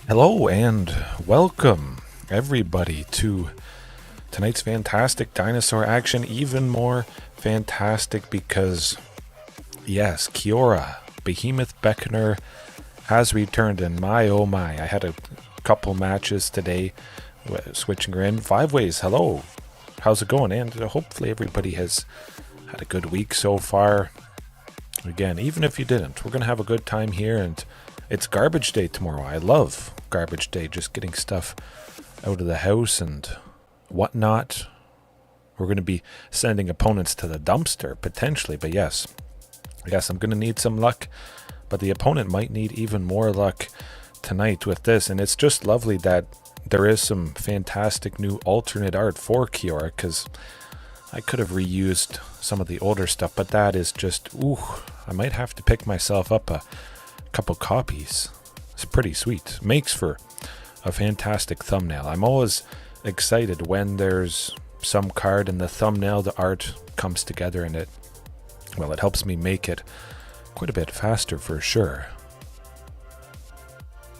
Hello and welcome everybody to tonight's fantastic dinosaur action. Even more fantastic because, yes, Kiora, Behemoth Beckoner has returned, and my oh my, I had a couple matches today switching her in 5 ways. Hello, how's it going? And hopefully everybody has had a good week so far. Again, even if you didn't, we're going to have a good time here, and it's garbage day tomorrow. I love garbage day, just getting stuff out of the house and whatnot. We're going to be sending opponents to the dumpster, potentially, but yes, I'm going to need some luck, but the opponent might need even more luck tonight with this, and it's just lovely that there is some fantastic new alternate art for Kiora, because I could have reused some of the older stuff, but that is just, ooh, I might have to pick myself up a couple copies. It's pretty sweet. Makes for a fantastic thumbnail. I'm always excited when there's some card in the thumbnail, the art comes together, and it helps me make it quite a bit faster for sure.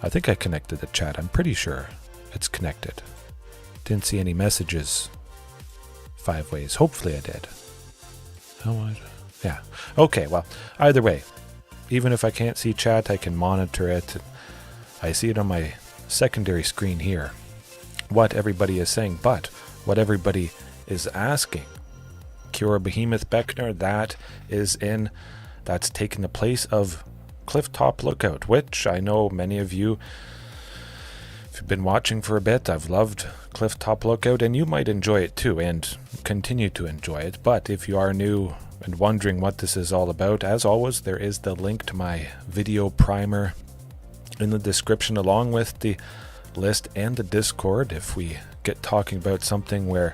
I think I connected the chat. I'm pretty sure it's connected. Didn't see any messages 5 ways. Hopefully I did. Oh, yeah. Okay, well, either way, even if I can't see chat, I can monitor it. I see it on my secondary screen here, what everybody is saying, but what everybody is asking. Kiora Behemoth Beckoner, that's taken the place of Clifftop Lookout, which I know many of you, if you've been watching for a bit, I've loved Clifftop Lookout, and you might enjoy it too, and continue to enjoy it. But if you are new and wondering what this is all about, as always, there is the link to my video primer in the description, along with the list and the Discord. If we get talking about something where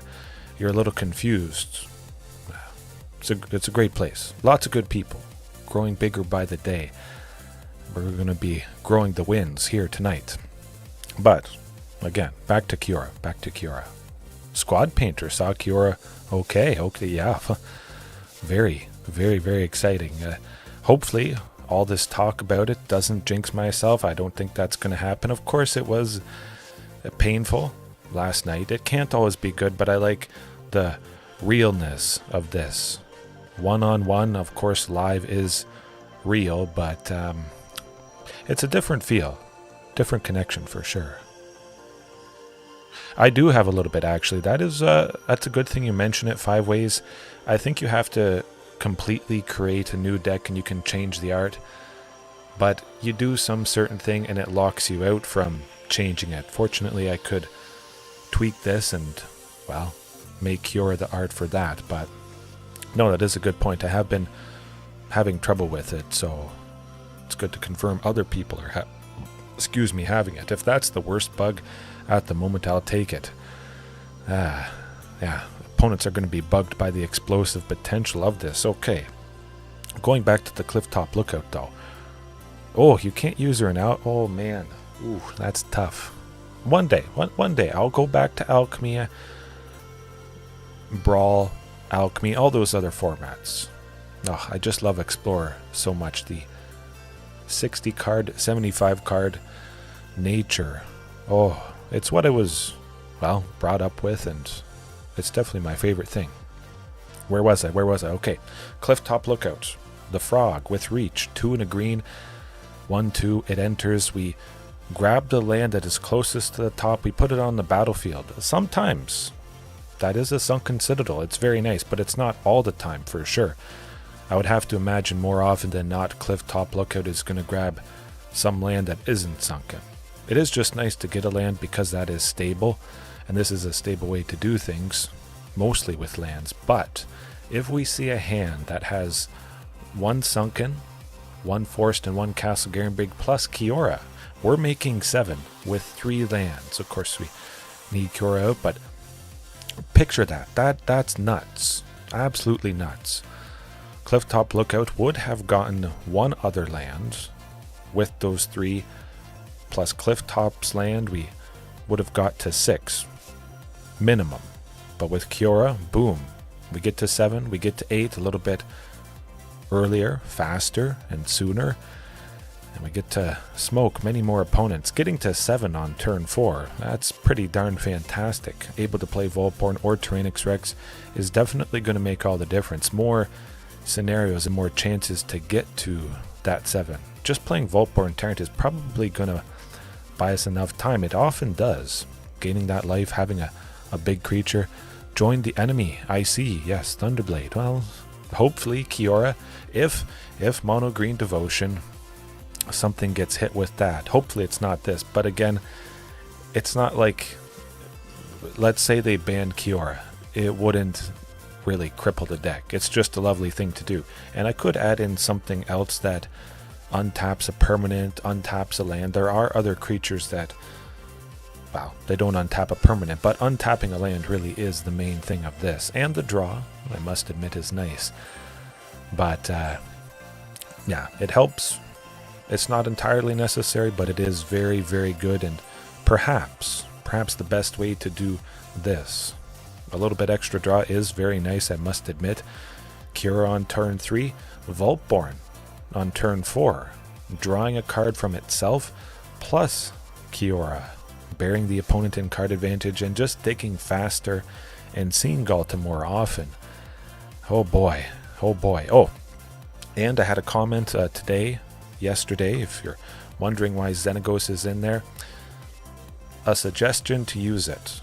you're a little confused, it's a great place. Lots of good people, growing bigger by the day. We're going to be growing the wins here tonight. But again, back to Kiora. Squad Painter saw Kiora. Okay, yeah. Very, very, very exciting. Hopefully, all this talk about it doesn't jinx myself. I don't think that's going to happen. Of course, it was painful last night. It can't always be good, but I like the realness of this. One-on-one, of course, live is real, but it's a different feel, different connection for sure. I do have a little bit, actually. That's a good thing you mention it 5 ways. I think you have to completely create a new deck and you can change the art, but you do some certain thing and it locks you out from changing it. Fortunately, I could tweak this and, well, make Kiora the art for that, but no, that is a good point. I have been having trouble with it, so it's good to confirm other people are having it. If that's the worst bug at the moment, I'll take it. Yeah, opponents are going to be bugged by the explosive potential of this. Okay, going back to the Clifftop Lookout though. Oh, you can't use her now. Oh man, ooh, that's tough. One day I'll go back to Alchemy, Brawl, Alchemy, all those other formats. Oh, I just love Explorer so much. The 60 card, 75 card nature. Oh, it's what I was, well, brought up with, and it's definitely my favorite thing. Where was I? Okay. Clifftop Lookout. The frog with reach. 2 and a green. 1/2. It enters. We grab the land that is closest to the top. We put it on the battlefield. Sometimes that is a Sunken Citadel. It's very nice, but it's not all the time for sure. I would have to imagine more often than not Clifftop Lookout is going to grab some land that isn't sunken. It is just nice to get a land because that is stable, and this is a stable way to do things, mostly with lands. But if we see a hand that has 1 sunken, 1 forced, and 1 Castle Garenbrig plus Kiora, we're making 7 with 3 lands. Of course, we need Kiora out, but picture that. That's nuts. Absolutely nuts. Clifftop Lookout would have gotten 1 other land with those 3 plus Clifftop's land. We would have got to 6 minimum, but with Kiora, boom, we get to 7, we get to 8 a little bit earlier, faster, and sooner. And we get to smoke many more opponents. Getting to 7 on turn 4, that's pretty darn fantastic. Able to play Vaultborn or Tyrranax Rex is definitely going to make all the difference. More scenarios and more chances to get to that 7. Just playing Vaultborn Tyrant is probably going to buy us enough time. It often does. Gaining that life, having a big creature. Join the enemy. I see. Yes, Thunderblade. Well, hopefully Kiora. If mono green devotion, something gets hit with that. Hopefully it's not this. But again, it's not like, let's say they banned Kiora. It wouldn't really cripple the deck. It's just a lovely thing to do. And I could add in something else that untaps a permanent, untaps a land. There are other creatures that, well, they don't untap a permanent, but untapping a land really is the main thing of this. And the draw, I must admit, is nice. But, yeah, it helps. It's not entirely necessary, but it is very, very good, and perhaps the best way to do this. A little bit extra draw is very nice, I must admit. Kiora on turn 3, Vaultborn on turn 4. Drawing a card from itself, plus Kiora. Bearing the opponent in card advantage and just digging faster and seeing Ghalta more often. Oh boy, oh boy. Oh, and I had a comment yesterday, if you're wondering why Xenagos is in there. A suggestion to use it.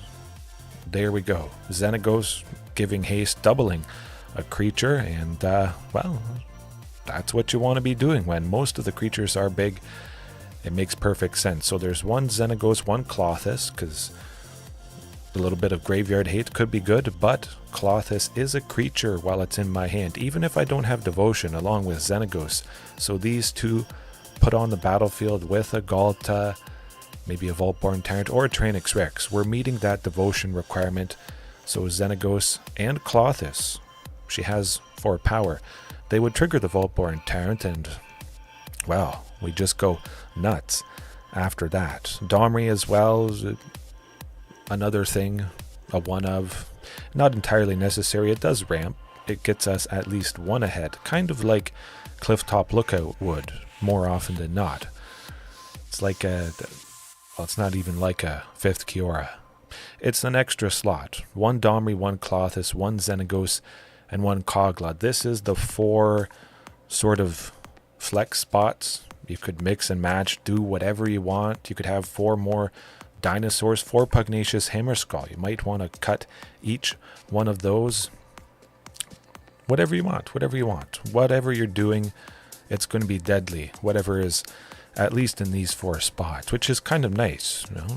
There we go. Xenagos giving haste, doubling a creature, and well, that's what you want to be doing when most of the creatures are big. It makes perfect sense. So there's one Xenagos, one Klothys, because a little bit of graveyard hate could be good, but Klothys is a creature while it's in my hand, even if I don't have devotion along with Xenagos. So these two put on the battlefield with a Ghalta, maybe a Vaultborn Tyrant or a Tyrranax Rex. We're meeting that devotion requirement. So Xenagos and Klothys, she has 4 power. They would trigger the Vaultborn Tyrant, and well, we just go nuts after that. Domri as well is another thing, a one of. Not entirely necessary. It does ramp. It gets us at least 1 ahead, kind of like Clifftop Lookout would, more often than not. It's like a, well, it's not even like a 5th Kiora. It's an extra slot. 1 Domri, 1 Klothys, 1 Xenagos, and 1 Kogla. This is the 4 sort of flex spots. You could mix and match, do whatever you want. You could have 4 more Dinosaurs, 4 Pugnacious Hammerskull. You might want to cut each one of those. Whatever you want, whatever you want. Whatever you're doing, it's going to be deadly. Whatever is at least in these 4 spots, which is kind of nice. You know,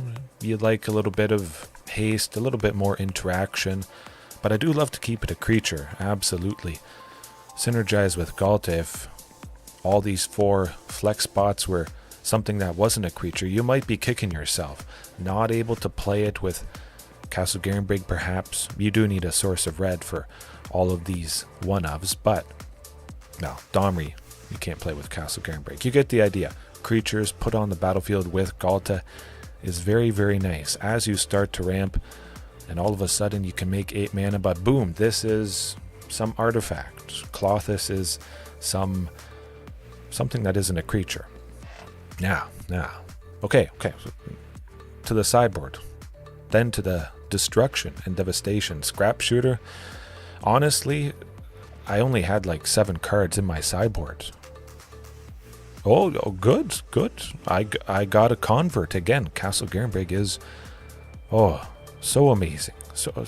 you like a little bit of haste, a little bit more interaction, but I do love to keep it a creature, absolutely. Synergize with Ghalta. If all these 4 flex spots were something that wasn't a creature, you might be kicking yourself. Not able to play it with Castle Garenbrig, perhaps. You do need a source of red for all of these one-ofs, but no, Domri, you can't play with Castle Garenbrig. You get the idea. Creatures put on the battlefield with Ghalta is very, very nice. As you start to ramp, and all of a sudden you can make 8 mana, but boom, this is some artifact. Klothys is something that isn't a creature. Now. Okay. To the sideboard. Then to the destruction and devastation. Scrap Shooter. Honestly, I only had like 7 cards in my sideboard. Oh, good. I got a convert again. Castle Garenbrig is, oh, so amazing. So,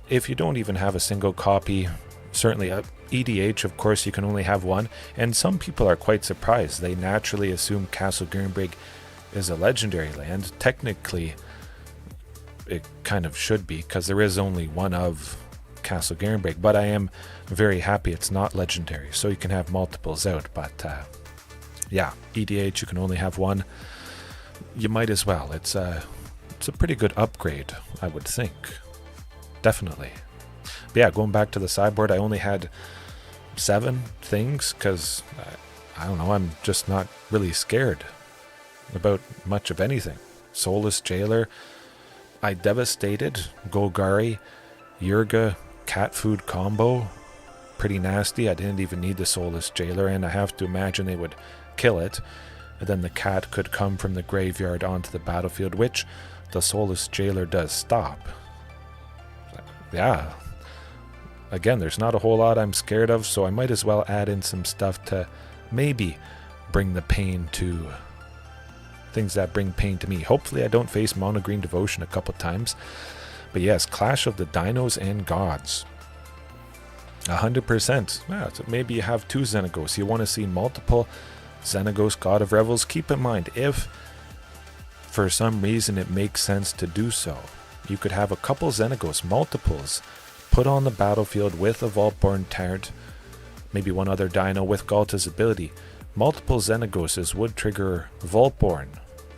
if you don't even have a single copy, certainly EDH, of course, you can only have 1, and some people are quite surprised. They naturally assume Castle Garenbrig is a legendary land. Technically, it kind of should be, because there is only 1 of Castle Garenbrig, but I am very happy it's not legendary, so you can have multiples out. But yeah, EDH, you can only have 1. You might as well. It's a pretty good upgrade, I would think. Definitely. But yeah, going back to the sideboard, I only had 7 things, because I don't know, I'm just not really scared about much of anything. Soulless Jailer, I devastated. Golgari, Yurga, cat food combo, pretty nasty. I didn't even need the Soulless Jailer, and I have to imagine they would kill it, and then the cat could come from the graveyard onto the battlefield, which the Soulless Jailer does stop. Yeah. Again, there's not a whole lot I'm scared of, so I might as well add in some stuff to maybe bring the pain to things that bring pain to me. Hopefully I don't face Mono Green Devotion a couple times. But yes, Clash of the Dinos and Gods. 100%. Yeah, so maybe you have 2 Xenagos. You want to see multiple Xenagos, God of Revels. Keep in mind, if for some reason it makes sense to do so, you could have a couple Xenagos, multiples, put on the battlefield with a Vaultborn Tyrant, maybe one other dino with Ghalta's ability. Multiple Xenagoses would trigger Vaultborn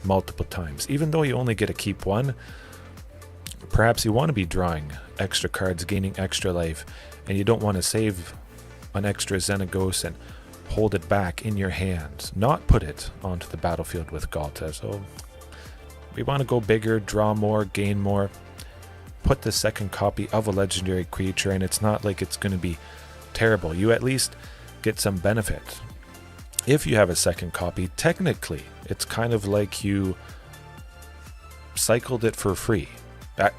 multiple times. Even though you only get to keep one, perhaps you want to be drawing extra cards, gaining extra life, and you don't want to save an extra Xenagos and hold it back in your hands, not put it onto the battlefield with Ghalta. So we want to go bigger, draw more, gain more, put the second copy of a legendary creature, and it's not like it's going to be terrible. You at least get some benefit. If you have a second copy, technically it's kind of like you cycled it for free.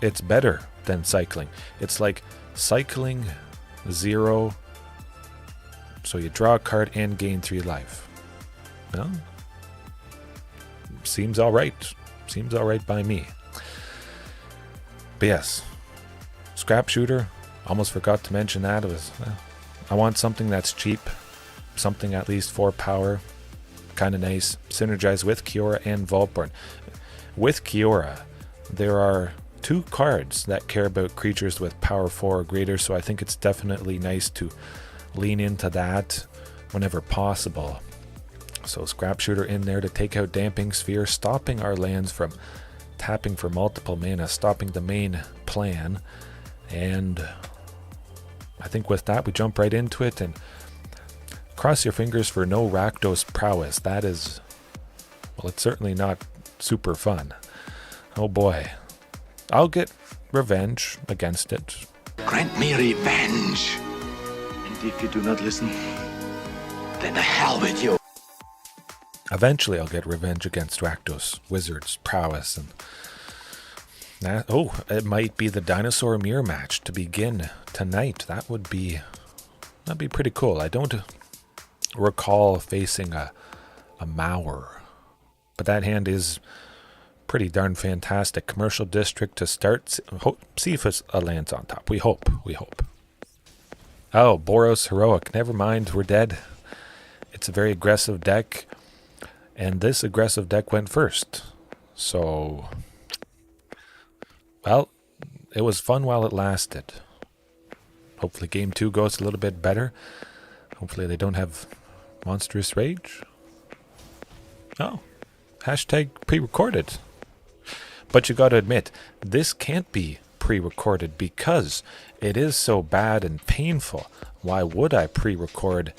It's better than cycling. It's like cycling 0, so you draw a card and gain 3 life. Well, seems alright. Seems alright by me. But yes, Scrap Shooter, almost forgot to mention that. It was, I want something that's cheap, something at least 4 power, kind of nice, synergize with Kiora and Vaultborn. With Kiora, there are 2 cards that care about creatures with power 4 or greater, so I think it's definitely nice to lean into that whenever possible. So Scrap Shooter in there to take out Damping Sphere, stopping our lands from tapping for multiple mana, stopping the main plan. And I think with that we jump right into it, and cross your fingers for no Rakdos prowess. That is, well, it's certainly not super fun. Oh boy. I'll get revenge against it. Grant me revenge. And if you do not listen, then the hell with you. Eventually I'll get revenge against Rakdos Wizard's prowess, and that, oh, it might be the Dinosaur mirror match to begin tonight. That'd be pretty cool. I don't recall facing a Mauer, but that hand is pretty darn fantastic. Commercial District to start. See if a land's on top. We hope. Oh, Boros Heroic. Never mind, we're dead. It's a very aggressive deck, and this aggressive deck went first. So, well, it was fun while it lasted. Hopefully game 2 goes a little bit better. Hopefully they don't have Monstrous Rage. Oh, hashtag pre-recorded. But you gotta admit, this can't be pre-recorded because it is so bad and painful. Why would I pre-record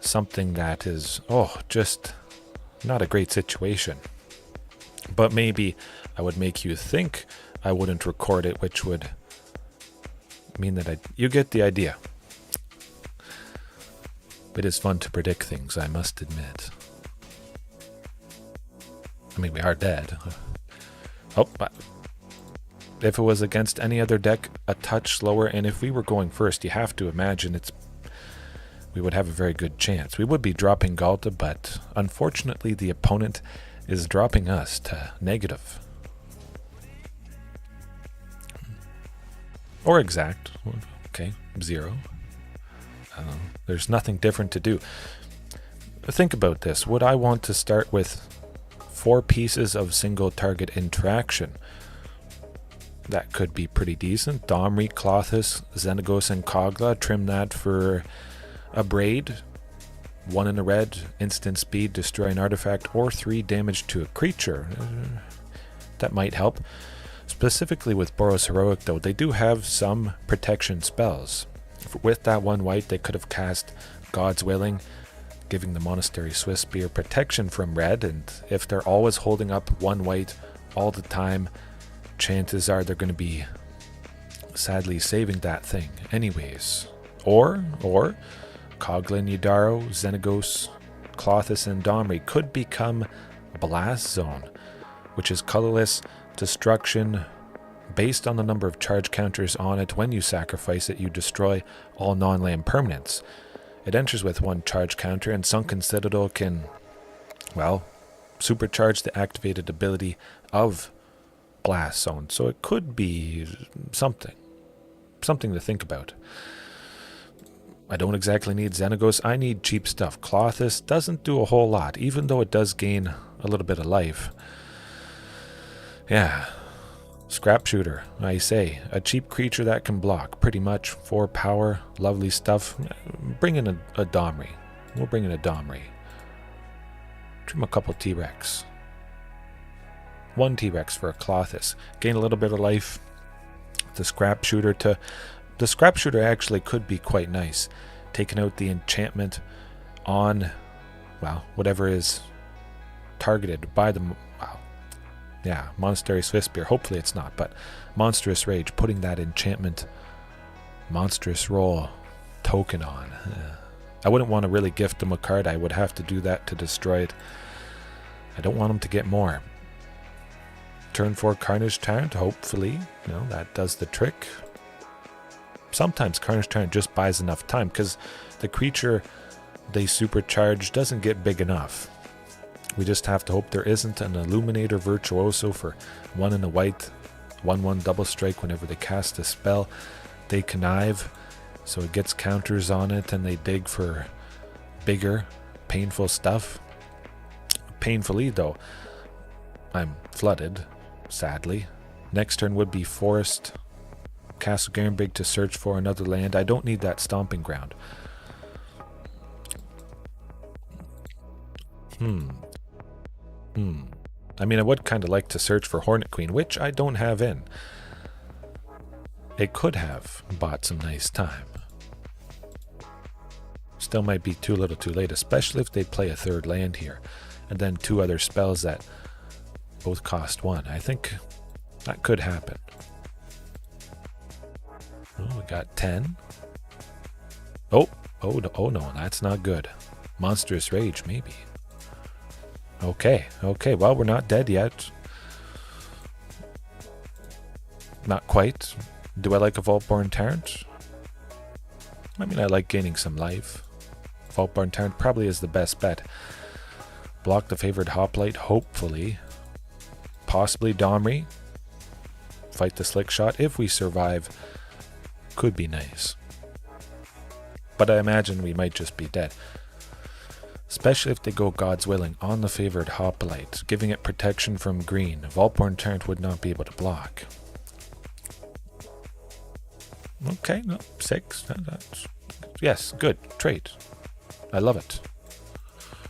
something that is, just not a great situation? But maybe I would make you think I wouldn't record it, which would mean that you get the idea. It is fun to predict things, I must admit. I mean, we are dead. Oh, if it was against any other deck, a touch slower, and if we were going first, you have to imagine we would have a very good chance. We would be dropping Ghalta, but unfortunately the opponent is dropping us to negative. Or exact. Okay, 0. There's nothing different to do. Think about this. Would I want to start with 4 pieces of single target interaction? That could be pretty decent. Domri, Klothys, Xenagos, and Kogla. Trim that for a Braid. 1 in a red, instant speed, destroy an artifact, or 3 damage to a creature. That might help. Specifically with Boros Heroic, though, they do have some protection spells. With that 1 white, they could have cast God's Willing, giving the Monastery Swiss Spear protection from red, and if they're always holding up 1 white all the time, chances are they're going to be sadly saving that thing anyways. Or Coglin, Yidaro, Xenagos, Klothys and Domri could become Blast Zone, which is colorless destruction. Based on the number of charge counters on it, when you sacrifice it, you destroy all non-land permanents. It enters with 1 charge counter, and Sunken Citadel can, well, supercharge the activated ability of Blast Zone. So it could be something to think about. I don't exactly need Xenagos. I need cheap stuff. Klothys doesn't do a whole lot, even though it does gain a little bit of life. Yeah. Scrap Shooter, I say. A cheap creature that can block. Pretty much 4 power. Lovely stuff. Bring in a Domri. We'll bring in a Domri. Trim a couple T-Rex. 1 T-Rex for a Klothys. Gain a little bit of life. The Scrap Shooter actually could be quite nice. Taking out the enchantment on, well, whatever is targeted by the, wow, yeah, Monastery Swiftspear. Hopefully it's not, but Monstrous Rage, putting that enchantment Monstrous Roll token on. I wouldn't want to really gift them a card. I would have to do that to destroy it. I don't want them to get more. Turn 4 Carnage Tyrant, hopefully. That does the trick. Sometimes Carnage Tyrant just buys enough time because the creature they supercharge doesn't get big enough. We just have to hope there isn't an Illuminator Virtuoso for 1 in a white, 1/1 double strike whenever they cast a spell. They connive, so it gets counters on it, and they dig for bigger, painful stuff. Painfully, though, I'm flooded, sadly. Next turn would be Forest Castle Garenbrig to search for another land. I don't need that Stomping Ground. I mean, I would kind of like to search for Hornet Queen, which I don't have in. It could have bought some nice time. Still might be too little too late, especially if they play a 3rd land here. And then 2 other spells that both cost 1. I think that could happen. Oh, we got 10. Oh no, that's not good. Monstrous Rage, maybe. Okay, well, we're not dead yet. Not quite. Do I like a Vaultborn Tyrant? I mean, I like gaining some life. Vaultborn Tyrant probably is the best bet. Block the favored Hoplite, hopefully. Possibly Domri. Fight the Slick Shot. If we survive, could be nice. But I imagine we might just be dead. Especially if they go God's Willing on the favored Hoplite, giving it protection from green. Vaultborn Tyrant would not be able to block. Okay, no, 6. That's, yes, good. Trade. I love it.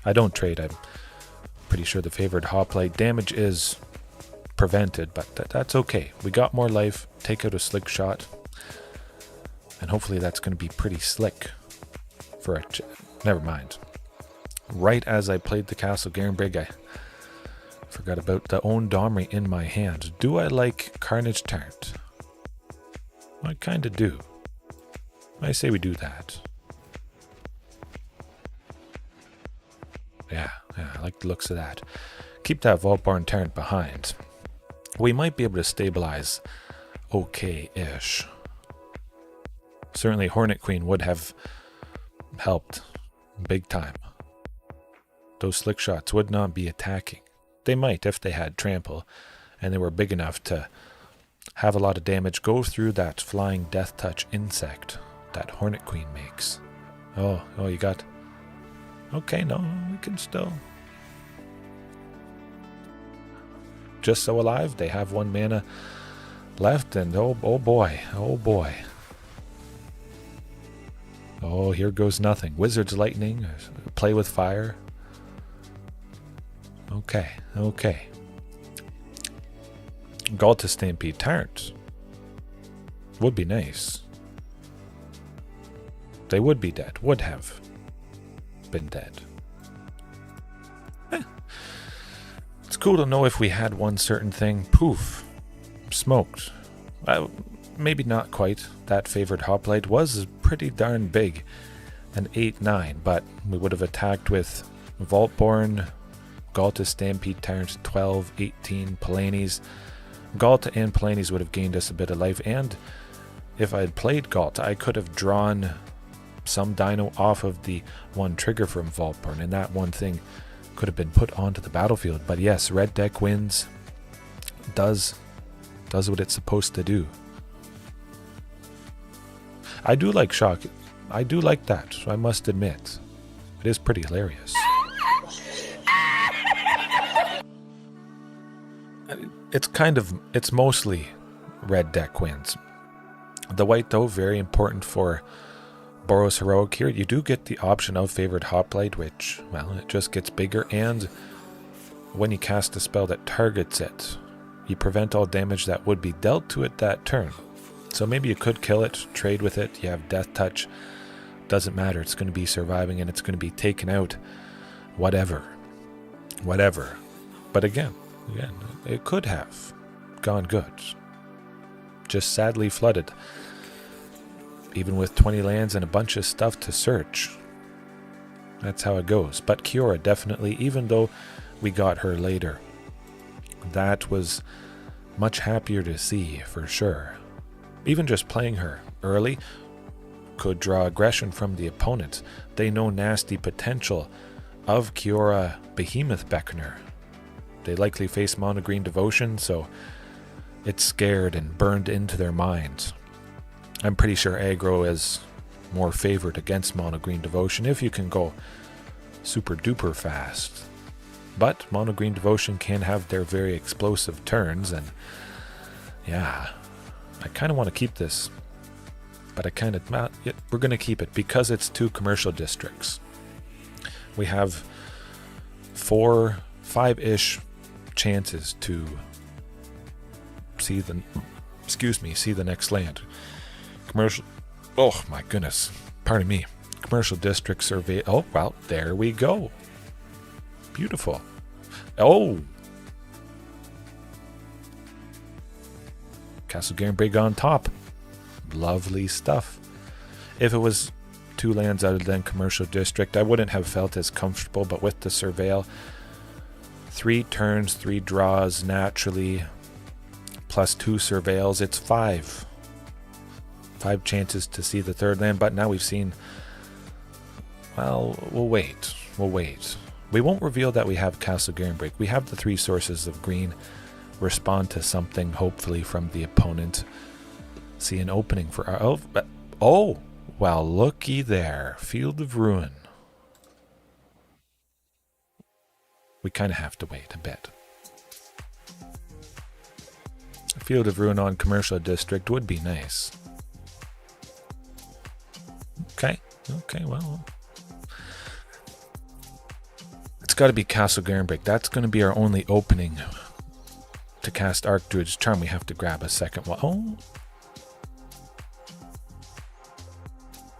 I don't trade. I'm pretty sure the favored Hoplite damage is prevented, but that's okay. We got more life. Take out a Slick Shot. And hopefully that's going to be pretty slick for a... Never mind. Right as I played the Castle Garenbrig, I forgot about the own Domri in my hand. Do I like Carnage Tyrant? I kind of do. I say we do that. Yeah, I like the looks of that. Keep that Vaultborn Tyrant behind. We might be able to stabilize okay-ish. Certainly Hornet Queen would have helped big time. Those Slick Shots would not be attacking. They might if they had trample and they were big enough to have a lot of damage go through that flying Death Touch insect that Hornet Queen makes. Oh, you got... Okay, no, we can still... Just So Alive, they have 1 mana left, and oh boy. Oh, here goes nothing. Wizard's Lightning, play with fire. Okay. Ghalta Stampede Tyrant would be nice. They would be dead. Would have been dead. It's cool to know if we had one certain thing. Poof. Smoked. Maybe not quite. That favored Hoplite was pretty darn big. An 8-9, but we would have attacked with Vaultborn, Ghalta, Stampede Tyrant, 12, 18, Palani's. Ghalta and Palani's would have gained us a bit of life, and if I had played Ghalta, I could have drawn some dino off of the one trigger from Vaultborn, and that one thing could have been put onto the battlefield. But yes, red deck wins, does what it's supposed to do. I do like shock. I do like that, I must admit. It is pretty hilarious. It's mostly red deck wins. The white, though, very important for Boros Heroic here. You do get the option of Favored Hoplite, which, well, it just gets bigger, and when you cast a spell that targets it, you prevent all damage that would be dealt to it that turn. So maybe you could kill it, trade with it, you have Death Touch, doesn't matter, it's going to be surviving and it's going to be taken out, whatever. But again, it could have gone good. Just sadly flooded. Even with 20 lands and a bunch of stuff to search. That's how it goes. But Kiora definitely, even though we got her later, that was much happier to see for sure. Even just playing her early could draw aggression from the opponent. They know nasty potential of Kiora Behemoth Beckoner. They likely face Mono Green Devotion, so it's scared and burned into their minds. I'm pretty sure aggro is more favored against Mono Green Devotion if you can go super duper fast. But Mono Green Devotion can have their very explosive turns, and yeah, I kind of want to keep this, but we're going to keep it because it's 2 commercial districts. We have 5-ish chances to see the next land. Commercial, oh my goodness, pardon me. Commercial district survey. Oh, well, there we go. Beautiful. Oh, Castle Garenbrig on top. Lovely stuff. If it was 2 lands other than commercial district, I wouldn't have felt as comfortable, but with the surveil, 3 turns, 3 draws naturally, plus 2 surveils, it's 5 chances to see the 3rd land. But now we've seen, well, we'll wait. We won't reveal that we have Castle Garenbrig. We have the 3 sources of green. Respond to something, hopefully, from the opponent. See an opening for our... Oh, well, looky there. Field of Ruin. We kind of have to wait a bit. A Field of Ruin on commercial district would be nice. Okay, well... It's got to be Castle Garenbrig. That's going to be our only opening to cast Archdruid's Charm. We have to grab a second one. Oh.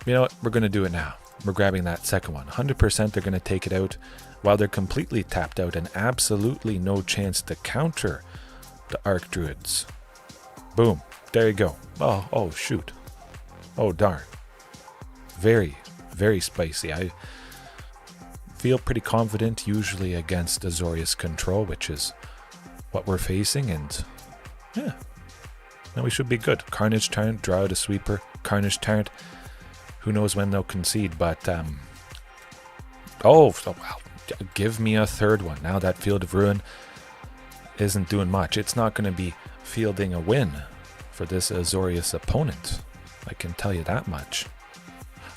You know what? We're going to do it now. We're grabbing that second one. 100% they're going to take it out while they're completely tapped out and absolutely no chance to counter the Archdruids. Boom. There you go. Oh, shoot. Oh, darn. Very, very spicy. I feel pretty confident usually against Azorius Control, which is what we're facing, and yeah, now we should be good. Carnage Tyrant, draw out a sweeper. Carnage Tyrant, who knows when they'll concede, but well, give me a 3rd one. Now that Field of Ruin isn't doing much. It's not going to be fielding a win for this Azorius opponent, I can tell you that much.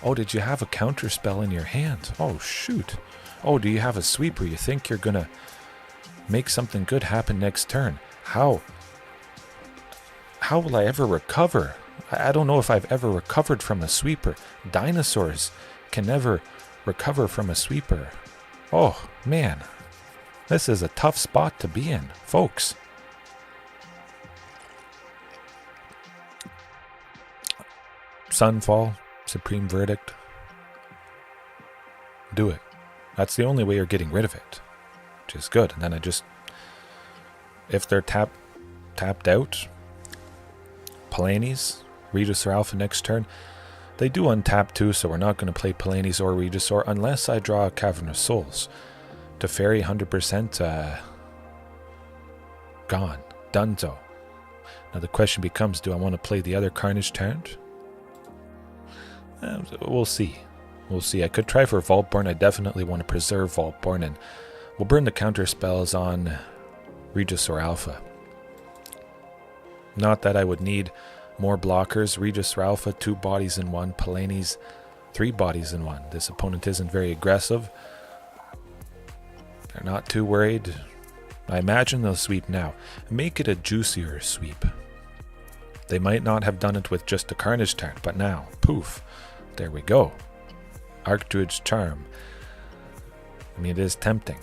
Oh, did you have a counter spell in your hand? Oh, shoot. Oh, do you have a sweeper? You think you're going to make something good happen next turn? How will I ever recover? I don't know if I've ever recovered from a sweeper. Dinosaurs can never recover from a sweeper. Oh, man. This is a tough spot to be in, folks. Sunfall, Supreme Verdict. Do it. That's the only way you're getting rid of it, which is good. And then if they're tapped out, Palani's, Regisaur Alpha next turn, they do untap too, so we're not going to play Palani's or Regisaur unless I draw a Cavern of Souls. Teferi 100% gone. Dunzo. Now the question becomes, do I want to play the other Carnage Tyrant? We'll see. We'll see. I could try for Vaultborn. I definitely want to preserve Vaultborn, and we'll burn the counter spells on Regisaur Alpha. Not that I would need more blockers. Regisaur Alpha, 2 bodies in 1. Palani's 3 bodies in 1. This opponent isn't very aggressive. They're not too worried. I imagine they'll sweep now. Make it a juicier sweep. They might not have done it with just a Carnage Tyrant, but now, poof, there we go. Archdruid's Charm. I mean, it is tempting.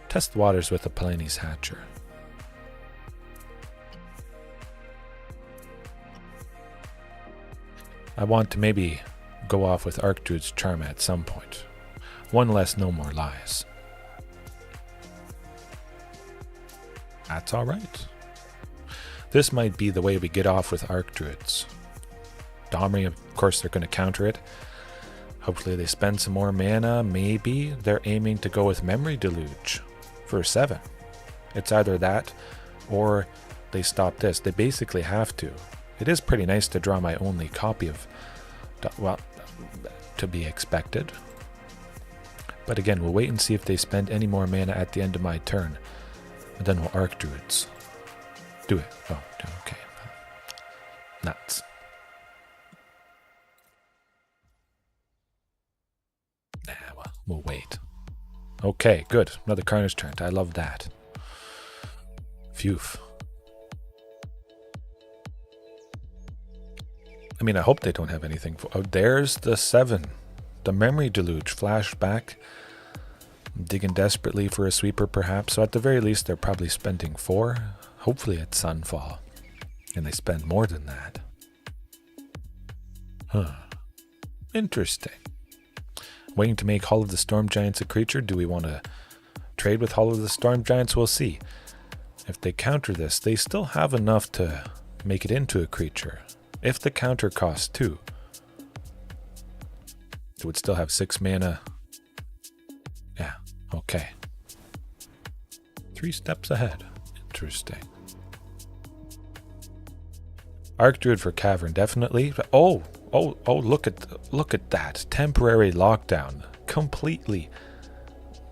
Test waters with the Palani's Hatcher. I want to maybe go off with Archdruid's Charm at some point. 1 less, no more lies. That's alright. This might be the way we get off with Archdruids. Domri, of course, they're going to counter it. Hopefully they spend some more mana. Maybe they're aiming to go with Memory Deluge for 7. It's either that or they stop this. They basically have to. It is pretty nice to draw my only copy of, well, to be expected. But again, we'll wait and see if they spend any more mana at the end of my turn. And then we'll Archdruids. Do it. Oh, okay. Nuts. Nah, well, we'll wait. Okay, good. Another Carnage Tyrant. I love that. Phew. I mean, I hope they don't have anything for... Oh, there's the 7. The Memory Deluge. Flashback. Digging desperately for a sweeper, perhaps. So at the very least, they're probably spending 4. Hopefully it's Sunfall. And they spend more than that. Huh. Interesting. Waiting to make Hall of the Storm Giants a creature. Do we want to trade with Hall of the Storm Giants? We'll see. If they counter this, they still have enough to make it into a creature. If the counter costs 2, it would still have 6 mana. Yeah, okay. 3 steps ahead. Interesting. Archdruid for Cavern, definitely. Oh, look at that. Temporary lockdown. Completely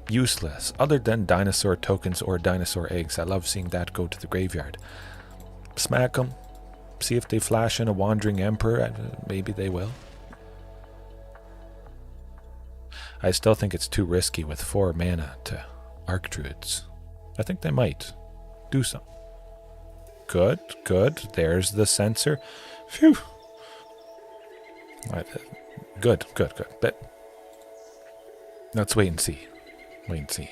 useless. Other than dinosaur tokens or dinosaur eggs. I love seeing that go to the graveyard. Smack them. See if they flash in a Wandering Emperor. Maybe they will. I still think it's too risky with 4 mana to Archdruids. I think they might do some. Good, good. There's the sensor. Phew. Good. But let's wait and see. Wait and see.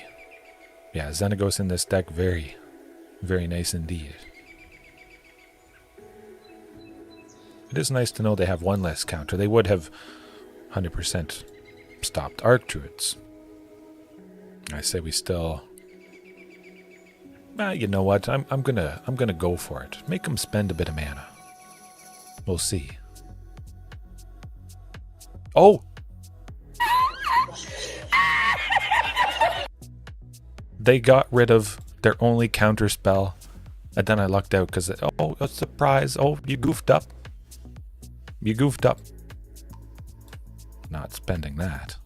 Yeah, Xenagos in this deck, very, very nice indeed. It is nice to know they have 1 less counter. They would have 100% stopped Archdruids. I say we still... you know what? I'm gonna go for it. Make them spend a bit of mana. We'll see. Oh! They got rid of their only counter spell, and then I lucked out because a surprise! Oh, you goofed up. You goofed up. Not spending that.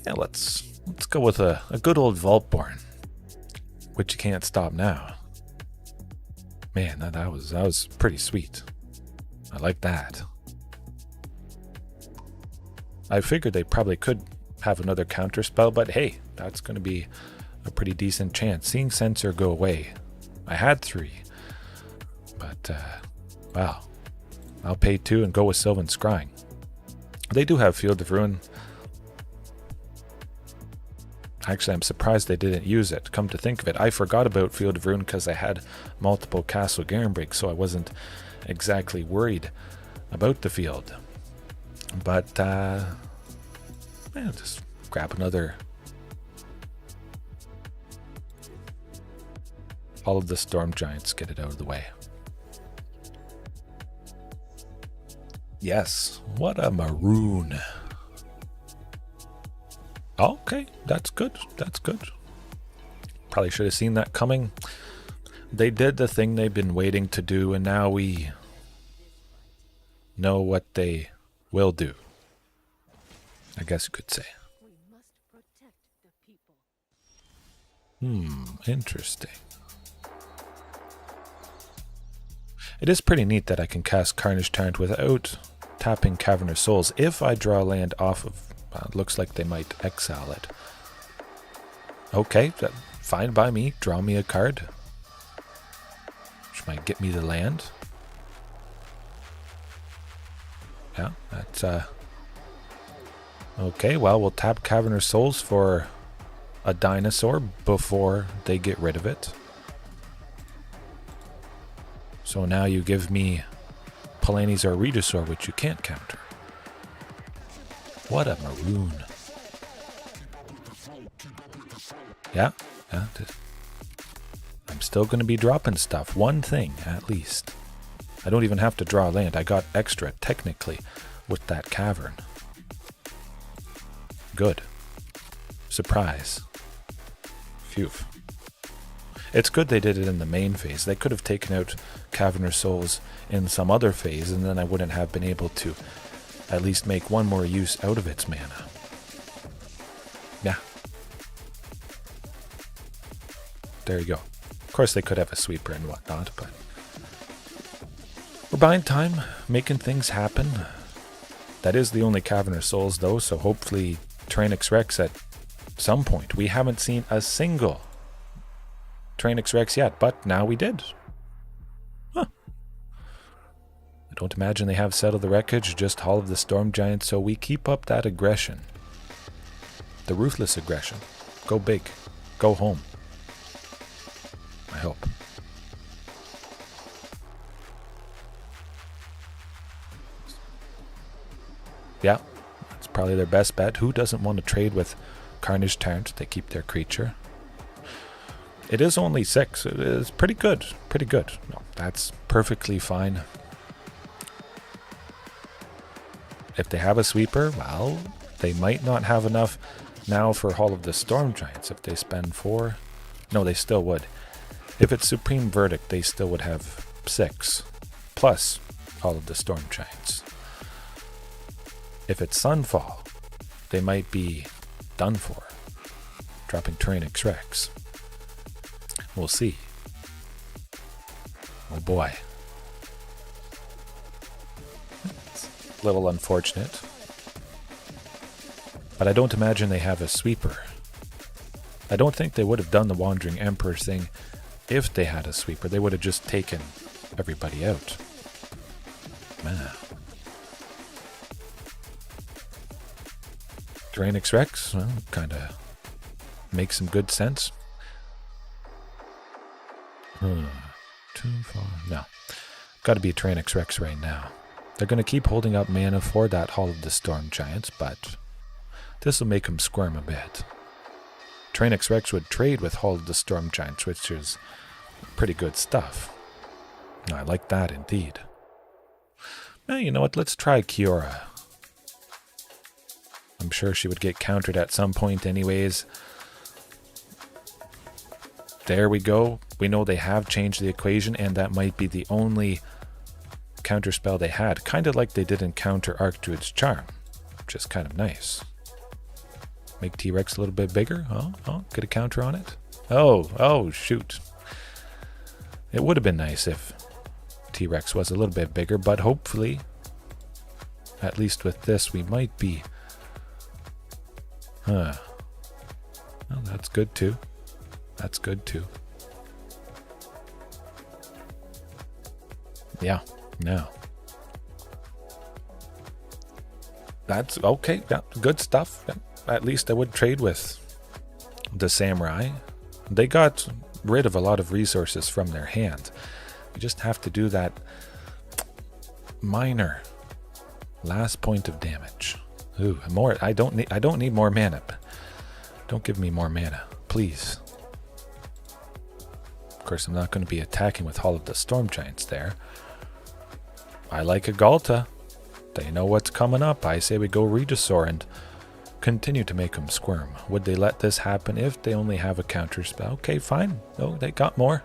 Yeah, let's go with a good old Vaultborn, which you can't stop now. Man, that was pretty sweet. I like that. I figured they probably could have another counter spell, but hey, that's going to be a pretty decent chance. Seeing Censor go away. I had 3, but wow. I'll pay 2 and go with Sylvan Scrying. They do have Field of Ruin. Actually, I'm surprised they didn't use it. Come to think of it, I forgot about Field of Ruin because I had multiple Castle Garenbrig, so I wasn't exactly worried about the field. But, just grab another. All of the Storm Giants, get it out of the way. Yes, what a maroon. Okay, that's good. That's good. Probably should have seen that coming. They did the thing they've been waiting to do, and now we know what they will do, I guess you could say. Interesting. It is pretty neat that I can cast Carnage Tyrant without tapping Cavern of Souls. If I draw land off of... it looks like they might exile it. Okay, fine by me. Draw me a card. Which might get me the land. Yeah, that's... okay, well, we'll tap Cavern of Souls for a dinosaur before they get rid of it. So now you give me Palani's or Regisaur, which you can't counter. What a maroon. Yeah. I'm still going to be dropping stuff. One thing, at least. I don't even have to draw land. I got extra, technically, with that cavern. Good. Surprise. Phew. It's good they did it in the main phase. They could have taken out Cavern of Souls in some other phase, and then I wouldn't have been able to at least make one more use out of its mana. Yeah. There you go. Of course, they could have a sweeper and whatnot, but we're buying time, making things happen. That is the only Cavern of Souls, though, so hopefully Tyrranax Rex at some point. We haven't seen a single Tyrranax Rex yet, but now we did. Huh. I don't imagine they have Settle the Wreckage, just Hall of the Storm Giant, so we keep up that aggression. The ruthless aggression. Go big. Go home. I hope. Yeah, it's probably their best bet. Who doesn't want to trade with Carnage Tyrant? They keep their creature. It is only 6. It is pretty good. Pretty good. No, that's perfectly fine. If they have a sweeper, well, they might not have enough now for Hall of the Storm Giants. If they spend 4, no, they still would. If it's Supreme Verdict, they still would have 6 plus Hall of the Storm Giants. If it's Sunfall, they might be done for, dropping Tyrranax Rex. We'll see. Oh boy. It's a little unfortunate. But I don't imagine they have a sweeper. I don't think they would have done the Wandering Emperor thing if they had a sweeper. They would have just taken everybody out. Man. Tyrranax Rex, well, kind of makes some good sense. Too far. No. Got to be a Tyrranax Rex right now. They're going to keep holding up mana for that Hall of the Storm Giants, but this will make them squirm a bit. Tyrranax Rex would trade with Hall of the Storm Giants, which is pretty good stuff. I like that indeed. Now, you know what? Let's try Kiora. I'm sure she would get countered at some point anyways. There we go. We know they have changed the equation, and that might be the only counterspell they had. Kind of like they didn't counter Archdruid's Charm, which is kind of nice. Make T-Rex a little bit bigger. Oh, get a counter on it. Oh, shoot. It would have been nice if T-Rex was a little bit bigger, but hopefully, at least with this, we might be... Well, that's good too. That's good too. Yeah, no. That's okay. Yeah, good stuff. Yeah. At least I would trade with the Samurai. They got rid of a lot of resources from their hand. You just have to do that minor last point of damage. Ooh, more. I don't need more mana. Don't give me more mana, please. Of course, I'm not going to be attacking with Hall of the Storm Giants there. I like a Ghalta. They know what's coming up. I say we go Regisaur and continue to make them squirm. Would they let this happen if they only have a counter spell? Okay, fine. Oh, they got more.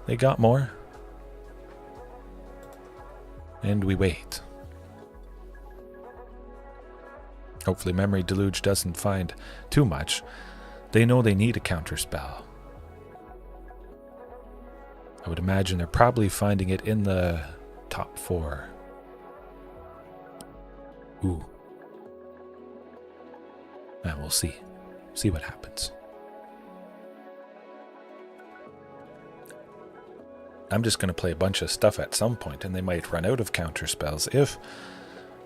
They got more. And we wait. Hopefully Memory Deluge doesn't find too much. They know they need a counter spell. I would imagine they're probably finding it in the top 4. Ooh. And we'll see. See what happens. I'm just going to play a bunch of stuff at some point, and they might run out of counter spells if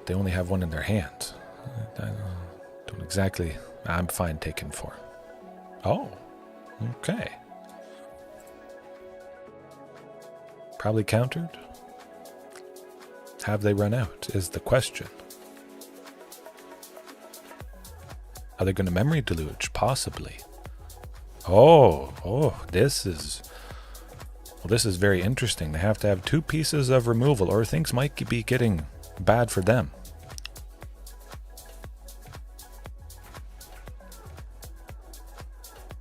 they only have one in their hand. I don't exactly... I'm fine taking 4. Oh, okay. Probably countered? Have they run out, is the question. Are they going to Memory Deluge? Possibly. Oh, this is... Well, this is very interesting. They have to have 2 pieces of removal, or things might be getting bad for them.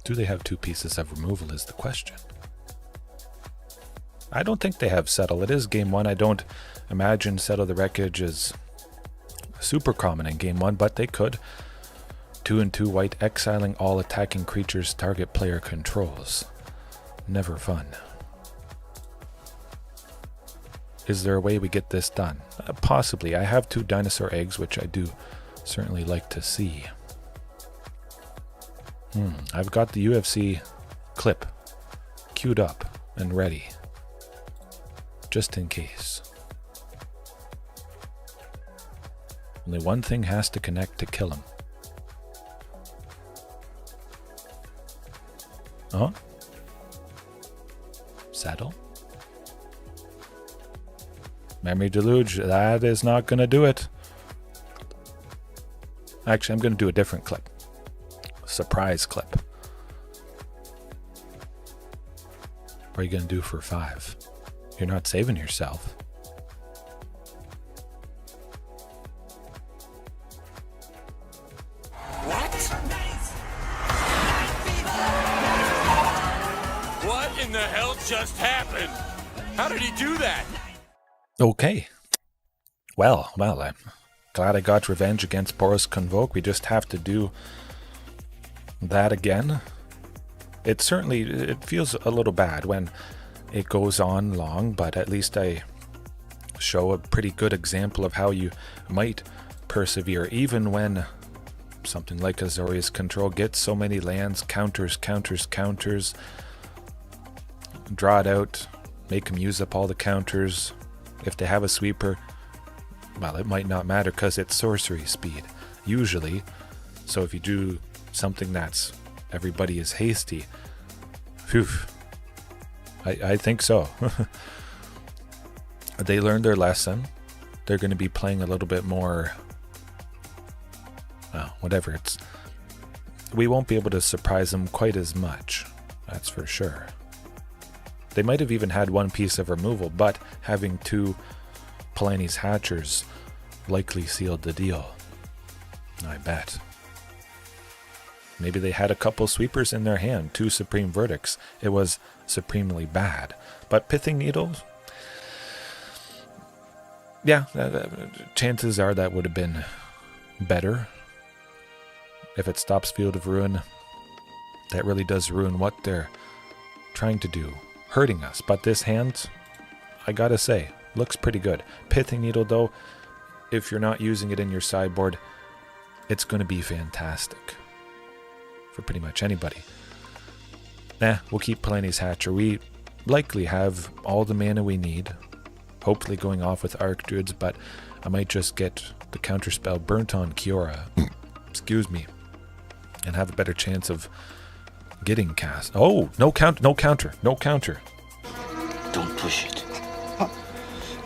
Do they have 2 pieces of removal is the question. I don't think they have Settle. It is Game 1. I don't imagine Settle the Wreckage is super common in Game 1, but they could. 2 and 2 white, exiling all attacking creatures target player controls. Never fun. Is there a way we get this done? Possibly. I have 2 dinosaur eggs, which I do certainly like to see. I've got the UFC clip queued up and ready. Just in case. Only one thing has to connect to kill him. Saddle? Memory Deluge, that is not going to do it. Actually, I'm going to do a different clip. Surprise clip. What are you going to do for 5? You're not saving yourself. What? What in the hell just happened? How did he do that? Okay. Well, I'm glad I got revenge against Boros Convoke. We just have to do that again. It feels a little bad when it goes on long, but at least I show a pretty good example of how you might persevere, even when something like Azorius Control gets so many lands, counters, draw it out, make them use up all the counters. If they have a sweeper, well, it might not matter because it's sorcery speed, usually. So if you do something that's everybody is hasty, phew, I think so. They learned their lesson. They're going to be playing a little bit more, whatever. We won't be able to surprise them quite as much, that's for sure. They might have even had 1 piece of removal, but having 2 Palani's Hatchers likely sealed the deal. I bet. Maybe they had a couple sweepers in their hand, 2 Supreme Verdicts. It was supremely bad. But Pithing Needles? Yeah, chances are that would have been better. If it stops Field of Ruin, that really does ruin what they're trying to do, hurting us. But this hand, I gotta say, looks pretty good. Pithing Needle, though, if you're not using it in your sideboard, it's going to be fantastic for pretty much anybody. We'll keep Palani's Hatcher. We likely have all the mana we need, hopefully going off with Archdruids, but I might just get the counterspell burnt on Kiora, excuse me, and have a better chance of getting cast. Oh, no counter. Don't push it.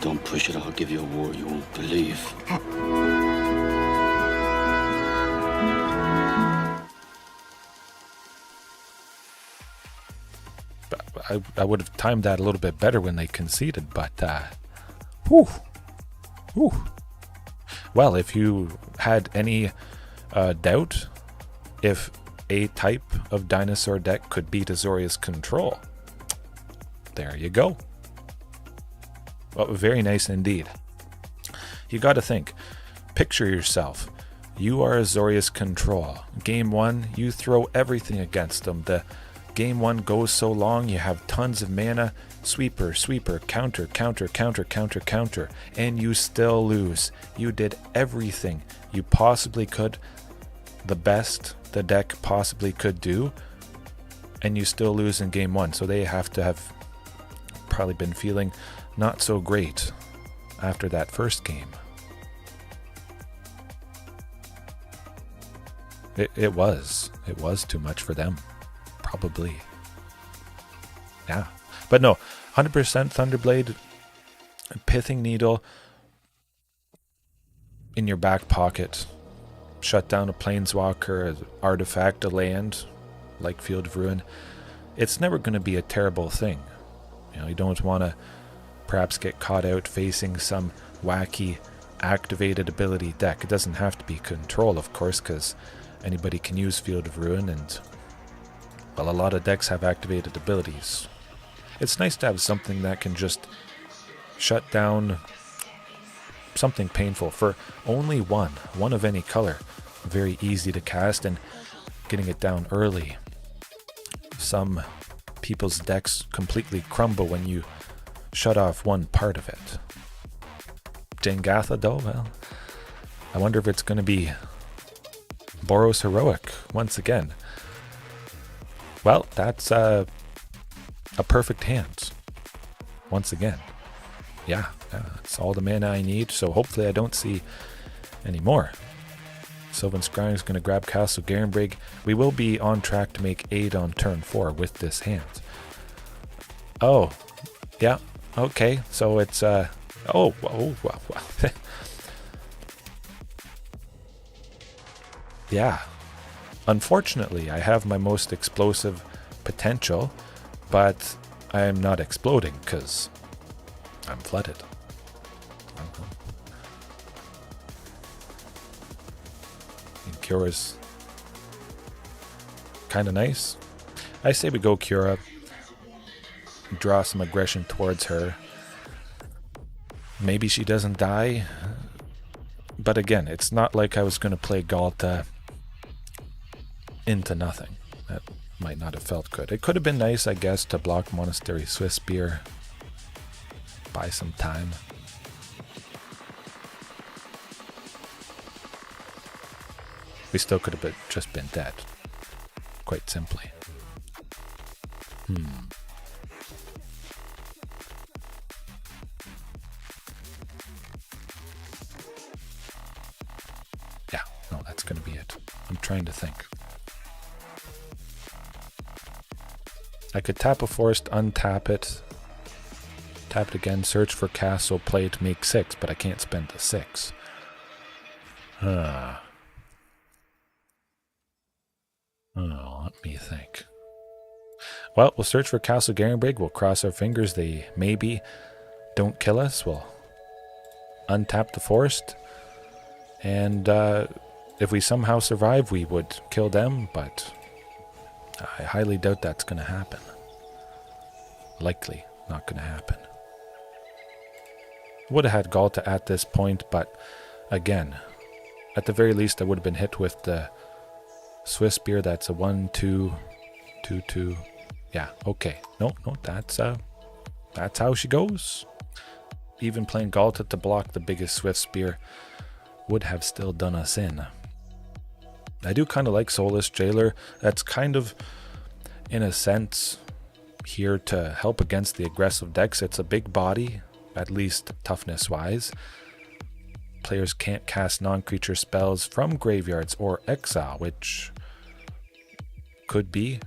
Don't push it, I'll give you a war you won't believe. I would have timed that a little bit better when they conceded, but whew, Well, if you had any doubt if a type of dinosaur deck could beat Azorius Control, there you go. Well, very nice indeed. You got to think. Picture yourself. You are Azorius Control. Game 1, you throw everything against them. The Game 1 goes so long, you have tons of mana. Sweeper, sweeper, counter, counter, counter, counter, counter. And you still lose. You did everything you possibly could. The best the deck possibly could do. And you still lose in Game 1. So they have to have probably been feeling not so great after that first game. It was too much for them, probably. Yeah, but no, 100% Thunderblade, Pithing Needle in your back pocket. Shut down a Planeswalker, an artifact, a land, like Field of Ruin. It's never going to be a terrible thing. You know, you don't want to perhaps get caught out facing some wacky activated ability deck. It doesn't have to be Control, of course, because anybody can use Field of Ruin, and well, a lot of decks have activated abilities. It's nice to have something that can just shut down something painful for only one of any color. Very easy to cast, and getting it down early. Some people's decks completely crumble when you shut off one part of it. Ghalta, though, well, I wonder if it's going to be Boros Heroic once again. Well, that's a perfect hand once again. Yeah, that's all the mana I need, so hopefully I don't see any more. Sylvan Scrying is going to grab Castle Garenbrig. We will be on track to make 8 on turn 4 with this hand. Oh, yeah, okay, so it's oh, yeah. Unfortunately, I have my most explosive potential, but I am not exploding because I'm flooded. And Kiora's kind of nice. I say we go Kiora, draw some aggression towards her. Maybe she doesn't die, but again, it's not like I was going to play Ghalta into nothing. That might not have felt good. It could have been nice, I guess, to block Monastery Swiftspear. Buy some time. We still could have just been dead. Quite simply. Yeah, no, that's going to be it. I'm trying to think. I could tap a forest, untap it, tap it again, search for castle, play it, make 6, but I can't spend the 6. Oh, let me think. Well, we'll search for Castle Garenbrig. We'll cross our fingers. They maybe don't kill us. We'll untap the forest. And if we somehow survive, we would kill them, but I highly doubt that's going to happen. Likely not going to happen. Would have had Ghalta at this point, but again, at the very least, I would have been hit with the Swiftspear. That's a 1-2, 2-2. Yeah, okay. No, that's how she goes. Even playing Ghalta to block the biggest Swiftspear would have still done us in. I do kind of like Soulless Jailer. That's kind of, in a sense, here to help against the aggressive decks. It's a big body, at least toughness-wise. Players can't cast non-creature spells from graveyards or exile, which could be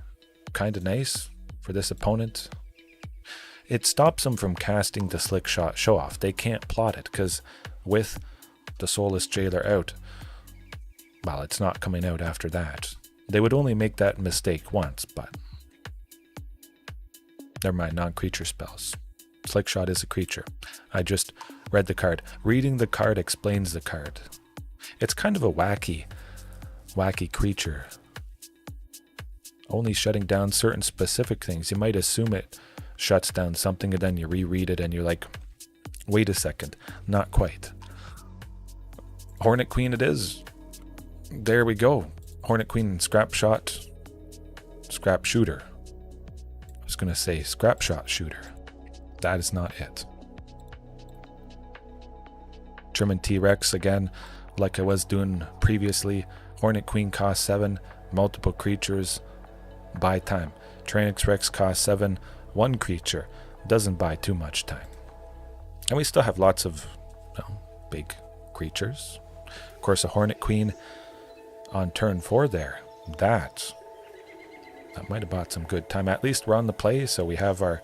kind of nice for this opponent. It stops them from casting the Slick Shot Show-Off. They can't plot it, because with the Soulless Jailer out, well, it's not coming out after that. They would only make that mistake once, but never mind, non-creature spells. Slickshot is a creature. I just read the card. Reading the card explains the card. It's kind of a wacky creature. Only shutting down certain specific things. You might assume it shuts down something and then you reread it and you're like, wait a second, not quite. Hornet Queen it is. There we go. Hornet Queen, Scrap Shot, Scrap Shooter. I was going to say Scrap Shot Shooter. That is not it. German T-Rex again, like I was doing previously. Hornet Queen costs 7, multiple creatures, buy time. Tyrranax Rex costs 7, 1 creature, doesn't buy too much time. And we still have lots of big creatures. Of course, a Hornet Queen on turn 4 there. That might have bought some good time. At least we're on the play, so we have our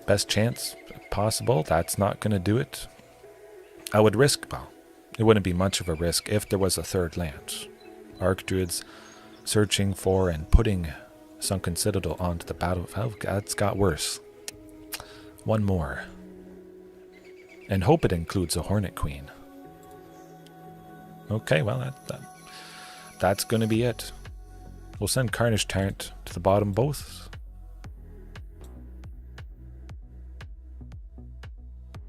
best chance possible. That's not going to do it. I would risk, well, it wouldn't be much of a risk if there was a third land. Archdruids searching for and putting Sunken Citadel onto the battlefield. That's got worse. One more. And hope it includes a Hornet Queen. Okay, well, that's going to be it. We'll send Carnage Tyrant to the bottom both.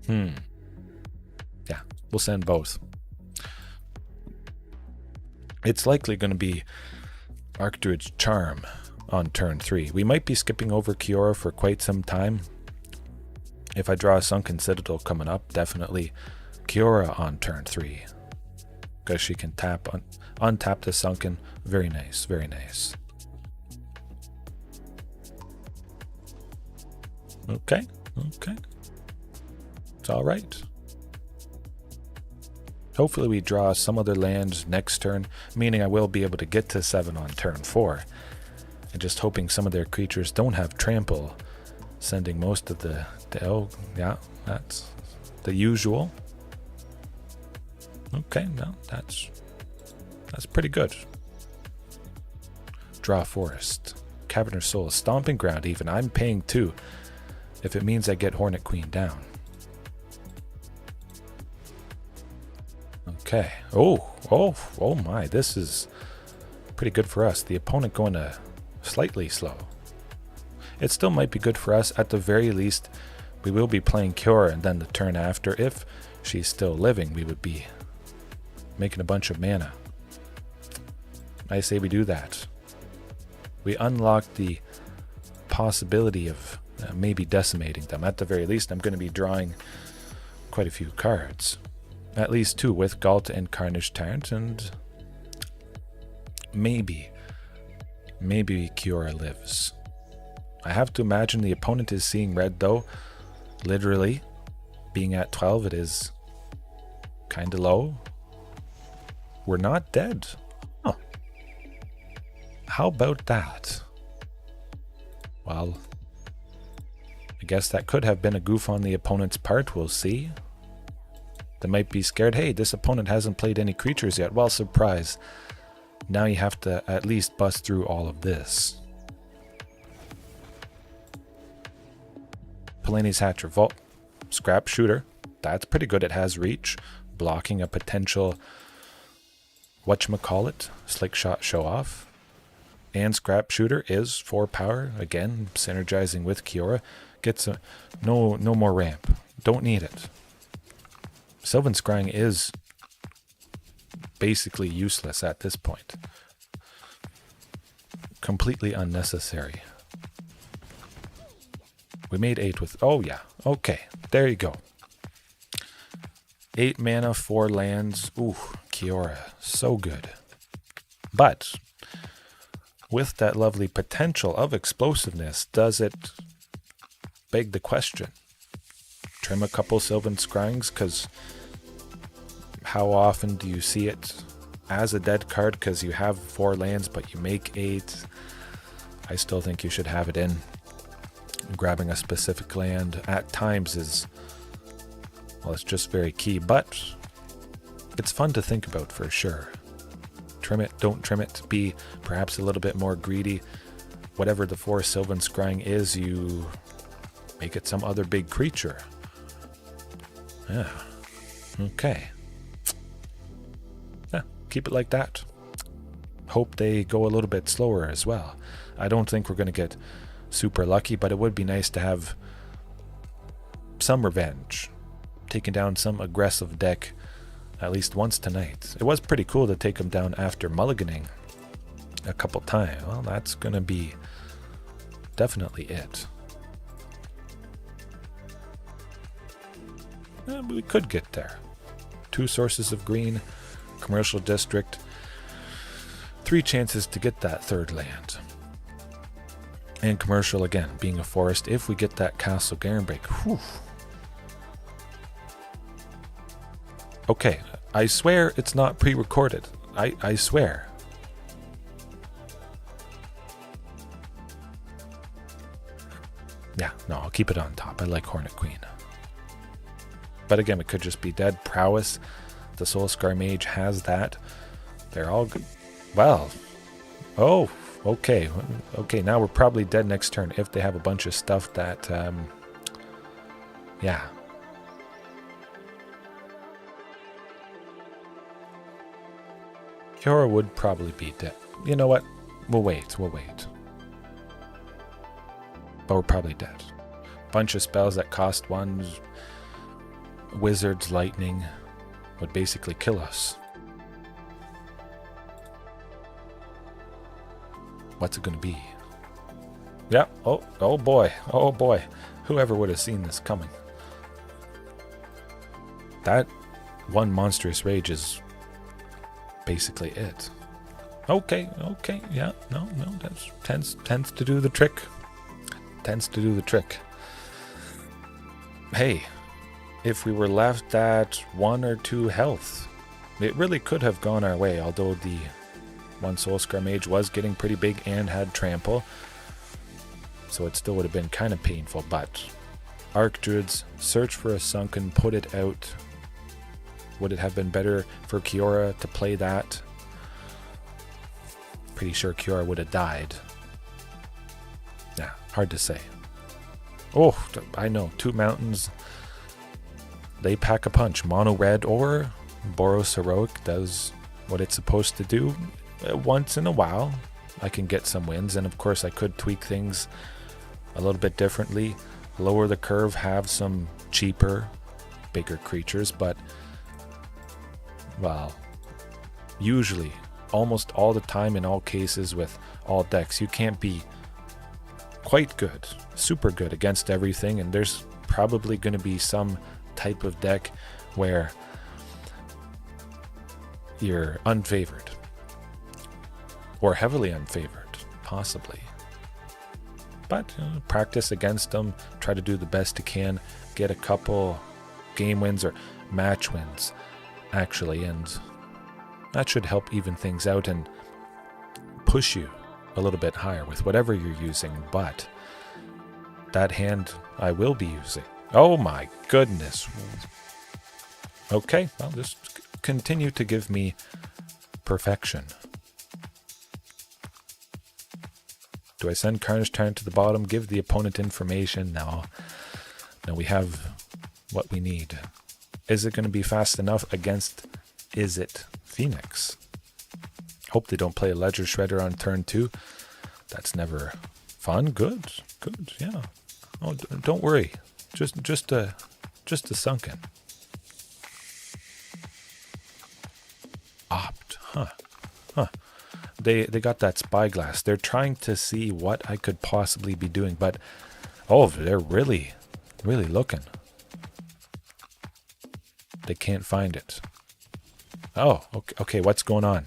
Yeah, we'll send both. It's likely going to be Archdruid's Charm on turn 3. We might be skipping over Kiora for quite some time. If I draw a Sunken Citadel coming up, definitely Kiora on turn 3. Because she can untap the Sunken. Very nice, very nice. Okay. It's alright. Hopefully we draw some other lands next turn, meaning I will be able to get to 7 on turn 4. And just hoping some of their creatures don't have trample, sending most of the oh, yeah, that's the usual. Okay, no, that's pretty good. Draw Forest, Cavern of Souls, Stomping Ground even. I'm paying 2 if it means I get Hornet Queen down. Okay. Oh my, this is pretty good for us. The opponent going to slightly slow. It still might be good for us. At the very least, we will be playing Kiora, and then the turn after, if she's still living, we would be making a bunch of mana. I say we do that. We unlock the possibility of maybe decimating them. At the very least, I'm going to be drawing quite a few cards. At least 2 with Ghalta and Carnage Tyrant, and maybe Kiora lives. I have to imagine the opponent is seeing red though. Literally, being at 12, it is kind of low. We're not dead. Oh. How about that? Well, I guess that could have been a goof on the opponent's part. We'll see. They might be scared. Hey, this opponent hasn't played any creatures yet. Well, surprise. Now you have to at least bust through all of this. Palani's Hatcher, Vault, Scrap Shooter. That's pretty good. It has reach, blocking a potential whatchamacallit, Slick Shot Show Off. And Scrap Shooter is 4 power. Again, synergizing with Kiora. Gets no more ramp. Don't need it. Sylvan Scrying is basically useless at this point. Completely unnecessary. We made 8 with... Oh, yeah. Okay. There you go. 8 mana, 4 lands. Ooh, Kiora. So good. But with that lovely potential of explosiveness, does it beg the question? Trim a couple Sylvan Scryings, because how often do you see it as a dead card because you have 4 lands but you make 8? I still think you should have it in. Grabbing a specific land at times is, well, it's just very key, but it's fun to think about for sure. Trim it, don't trim it, be perhaps a little bit more greedy. Whatever the 4 Sylvan Scrying is, you Make it some other big creature. Yeah. Okay. Yeah, keep it like that. Hope they go a little bit slower as well. I don't think we're going to get super lucky, but it would be nice to have some revenge. Taking down some aggressive deck at least once tonight. It was pretty cool to take them down after mulliganing a couple times. Well, that's going to be definitely it. We could get there. 2 sources of green, commercial district, 3 chances to get that 3rd land. And commercial again, being a forest, if we get that Castle Garenbrig. Whew. Okay, I swear it's not pre-recorded. I swear. Yeah, no, I'll keep it on top. I like Hornet Queen. But again, it could just be dead. Prowess. The Soulscar Mage has that. They're all good. Well. Oh, okay. Okay, now we're probably dead next turn if they have a bunch of stuff that, yeah. Kiora would probably be dead. You know what? We'll wait. But we're probably dead. Bunch of spells that cost 1. Wizard's Lightning would basically kill us. What's it going to be? Yeah. Oh boy. Oh boy. Whoever would have seen this coming. That 1 Monstrous Rage is basically it. Okay. Yeah. No. That tends to do the trick. Hey. If we were left at 1 or 2 health, it really could have gone our way, although the 1 Soulscar Mage was getting pretty big and had trample, so it still would have been kind of painful. But Archdruid's search for a Sunken, put it out. Would it have been better for Kiora to play that? Pretty sure Kiora would have died. Yeah, hard to say. Oh, I know, 2 mountains. They pack a punch. Mono red or Boros Heroic does what it's supposed to do. Once in a while, I can get some wins, and of course I could tweak things a little bit differently. Lower the curve, have some cheaper, bigger creatures, but, well, usually, almost all the time in all cases with all decks, you can't be quite good, super good against everything, and there's probably going to be some type of deck where you're unfavored or heavily unfavored, possibly. But practice against them, try to do the best you can, get a couple game wins or match wins, actually, and that should help even things out and push you a little bit higher with whatever you're using. But that hand I will be using. Oh my goodness. Okay, well, just continue to give me perfection. Do I send Carnage Tyrant to the bottom, give the opponent information? No, we have what we need. Is it going to be fast enough against Izzet Phoenix? Hope they don't play a Ledger Shredder on turn 2. That's never fun. Good, yeah. Oh, don't worry. Just a Sunken. Opt, huh. They got that spyglass. They're trying to see what I could possibly be doing, but oh, they're really looking. They can't find it. Oh, okay, what's going on?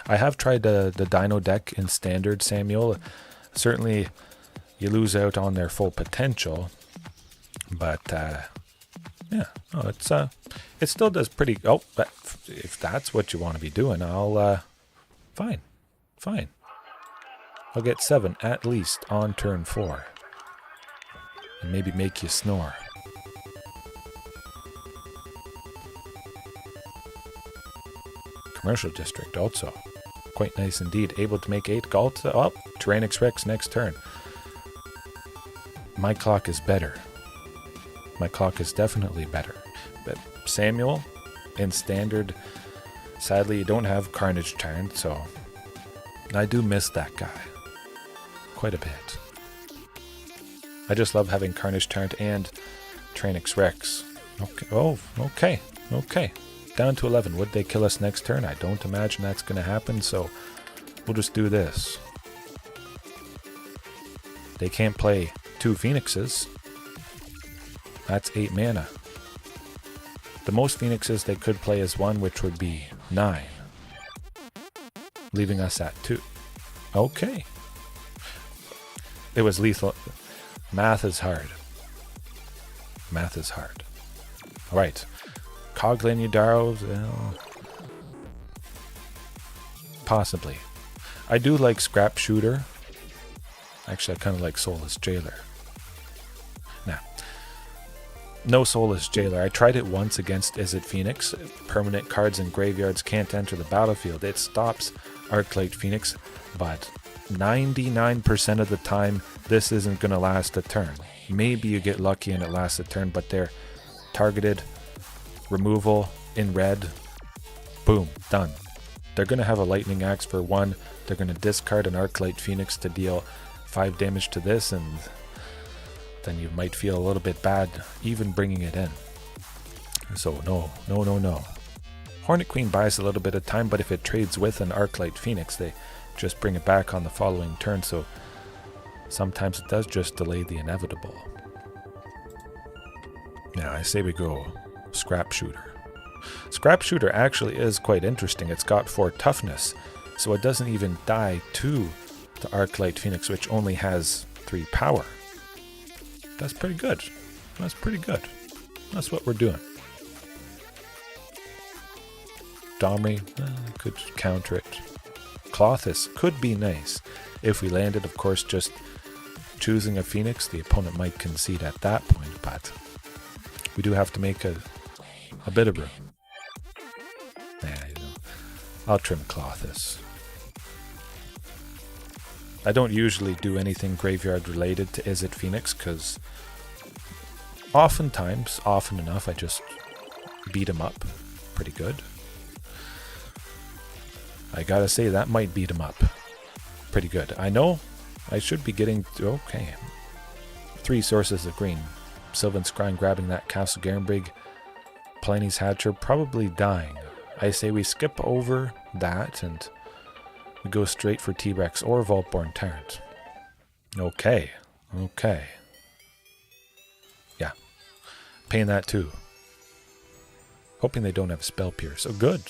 I have tried the Dino deck in Standard, Samuel. Certainly, you lose out on their full potential. But, yeah, it still does pretty, but if that's what you want to be doing, I'll, fine. I'll get 7 at least on turn 4. And maybe make you snore. Commercial district also. Quite nice indeed. Able to make 8 Ghalta. Oh, Tyrranax Rex next turn. my clock is better. My clock is definitely better. But Samuel, in standard, sadly you don't have Carnage Tyrant, so I do miss that guy quite a bit. I just love having Carnage Tyrant and Tyrranax Rex. Okay. Oh, okay. Down to 11. Would they kill us next turn? I don't imagine that's going to happen, so we'll just do this. They can't play 2 Phoenixes. That's 8 mana. The most Phoenixes they could play is 1, which would be 9. Leaving us at 2. Okay. It was lethal. Math is hard. Math is hard. Alright. Coglin Yudaro, well, possibly. I do like Scrap Shooter. Actually, I kind of like Soulless Jailer. Nah. No Soulless Jailer. I tried it once against Izzet Phoenix. Permanent cards in graveyards can't enter the battlefield. It stops Arclight Phoenix, but 99% of the time, this isn't going to last a turn. Maybe you get lucky and it lasts a turn, but they're targeted, removal in red, boom, done. They're going to have a Lightning Axe for 1. They're going to discard an Arclight Phoenix to deal 5 damage to this, and then you might feel a little bit bad even bringing it in. So no. Hornet Queen buys a little bit of time, but if it trades with an Arclight Phoenix, they just bring it back on the following turn, so sometimes it does just delay the inevitable. Now I say we go Scrap Shooter. Scrap Shooter actually is quite interesting. It's got 4 toughness, so it doesn't even die to the Arclight Phoenix, which only has 3 power. That's pretty good. That's pretty good. That's what we're doing. Domri could counter it. Klothys could be nice. If we landed, of course, just choosing a Phoenix, the opponent might concede at that point, but we do have to make a bit of room. I'll trim Klothys. I don't usually do anything graveyard related to Izzet Phoenix, because often enough, I just beat him up pretty good. I gotta say, that might beat him up pretty good. I know I should be getting, okay, 3 sources of green. Sylvan Scrying grabbing that Castle Garenbrig. Palani's Hatcher probably dying. I say we skip over that and we go straight for T-Rex or Vaultborn Tyrant. Okay. Yeah. Paying that too. Hoping they don't have Spell Pierce. Oh, good.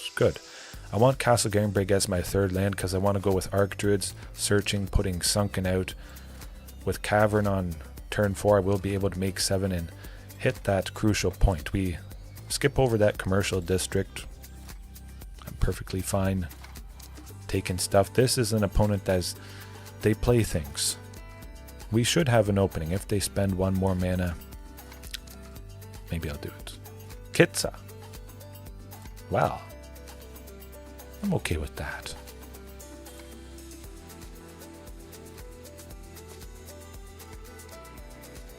I want Castle Garenbrig as my 3rd land because I want to go with Archdruids, searching, putting Sunken out. With Cavern on turn 4, I will be able to make 7 and hit that crucial point. We skip over that commercial district. I'm perfectly fine taking stuff. This is an opponent that they play things. We should have an opening. If they spend 1 more mana, maybe I'll do it. Kitsa. Well, I'm okay with that.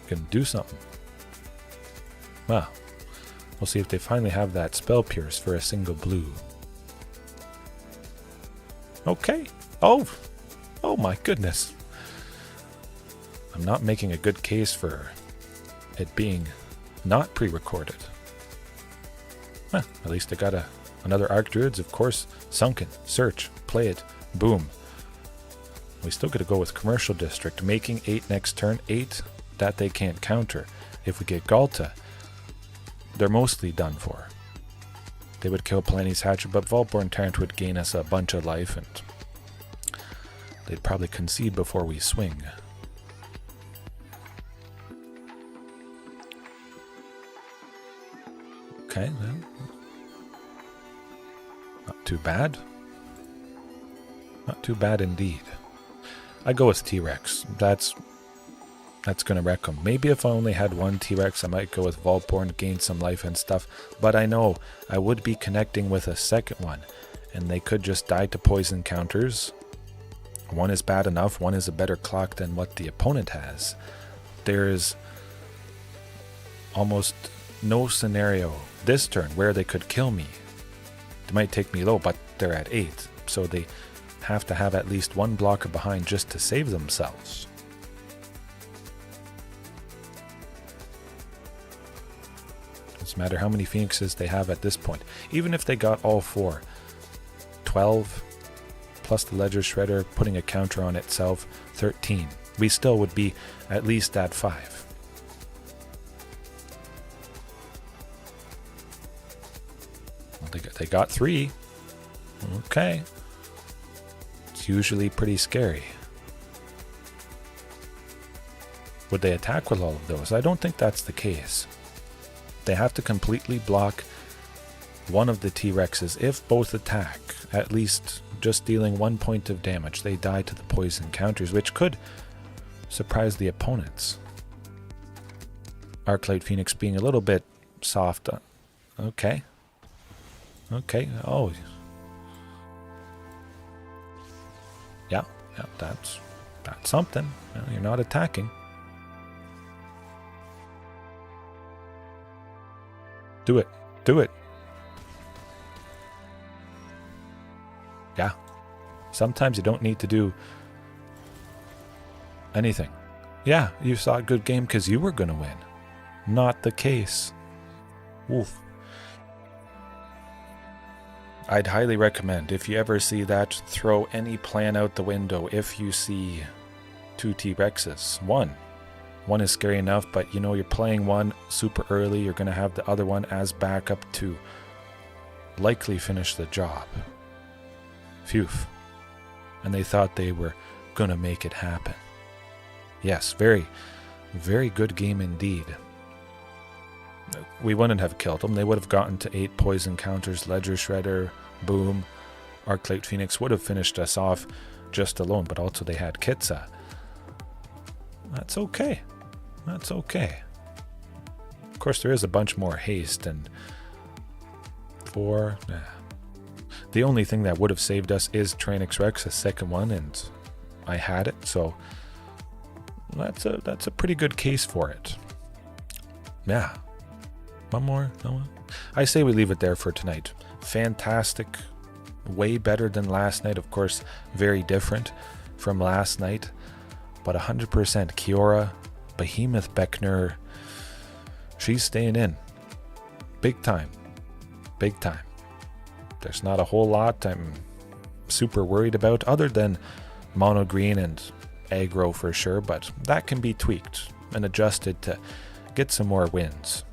Gonna do something. Well, we'll see if they finally have that Spell Pierce for a single blue. Okay. Oh my goodness. I'm not making a good case for it being not pre-recorded. Well, at least I got another Archdruids, of course. Sunken, search, play it, boom. We still got to go with Commercial District, making 8 next turn, 8 that they can't counter. If we get Ghalta, they're mostly done for. They would kill Palani's Hatcher, but Vaultborn Tyrant would gain us a bunch of life, and they'd probably concede before we swing. Okay, well, not too bad. Not too bad indeed. I go with T-Rex. That's going to wreck them. Maybe if I only had 1 T-Rex, I might go with Vaultborn, gain some life and stuff. But I know I would be connecting with a second one, and they could just die to poison counters. 1 is bad enough. 1 is a better clock than what the opponent has. there is almost no scenario this turn where they could kill me. They might take me low, but they're at 8, so they have to have at least one blocker behind just to save themselves. Doesn't matter how many Phoenixes they have at this point. Even if they got all 4, 12 plus the Ledger Shredder, putting a counter on itself, 13. We still would be at least at 5. Well, they got 3. Okay. It's usually pretty scary. Would they attack with all of those? I don't think that's the case. They have to completely block one of the T-Rexes. If both attack, at least just dealing 1 point of damage, they die to the poison counters, which could surprise the opponents. Archlite Phoenix being a little bit soft. Okay. Okay. Oh. Yeah, that's something. You're not attacking. Do it. Do it. Yeah. Sometimes you don't need to do anything. Yeah, you saw a good game because you were going to win. Not the case. Oof. I'd highly recommend, if you ever see that, throw any plan out the window if you see 2 T-Rexes. One is scary enough, but you know you're playing one super early, you're going to have the other one as backup to likely finish the job. Phew. And they thought they were going to make it happen. Yes, very, very good game indeed. We wouldn't have killed them. They would have gotten to 8 poison counters, Ledger Shredder, boom. Archlite Phoenix would have finished us off just alone, but also they had Kitsa. That's okay. That's okay. Of course, there is a bunch more haste and 4. The only thing that would have saved us is Tyrranax Rex, a second one, and I had it, so that's a pretty good case for it. Yeah. One more? No one? I say we leave it there for tonight. Fantastic. Way better than last night. Of course, very different from last night. But 100% Kiora, Behemoth Beckoner, she's staying in. Big time. Big time. There's not a whole lot I'm super worried about other than mono green and aggro for sure, but that can be tweaked and adjusted to get some more wins.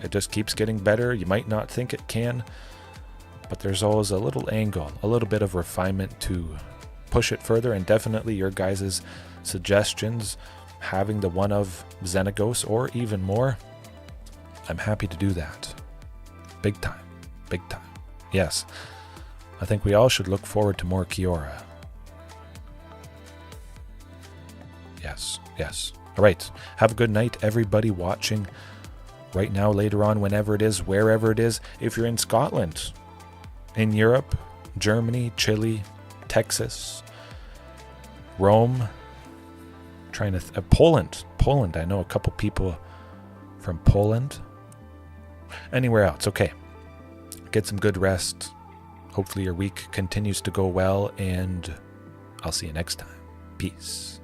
It just keeps getting better. You might not think it can, but there's always a little angle, a little bit of refinement to push it further, and definitely your guys' suggestions, having the one of Xenagos or even more, I'm happy to do that. Big time. Big time. Yes. I think we all should look forward to more Kiora. Yes. Yes. All right. Have a good night, everybody watching right now, later on, whenever it is, wherever it is. If you're in Scotland, in Europe, Germany, Chile, Texas, Rome, Poland. I know a couple people from Poland. Anywhere else, okay. Get some good rest. Hopefully your week continues to go well, and I'll see you next time. Peace.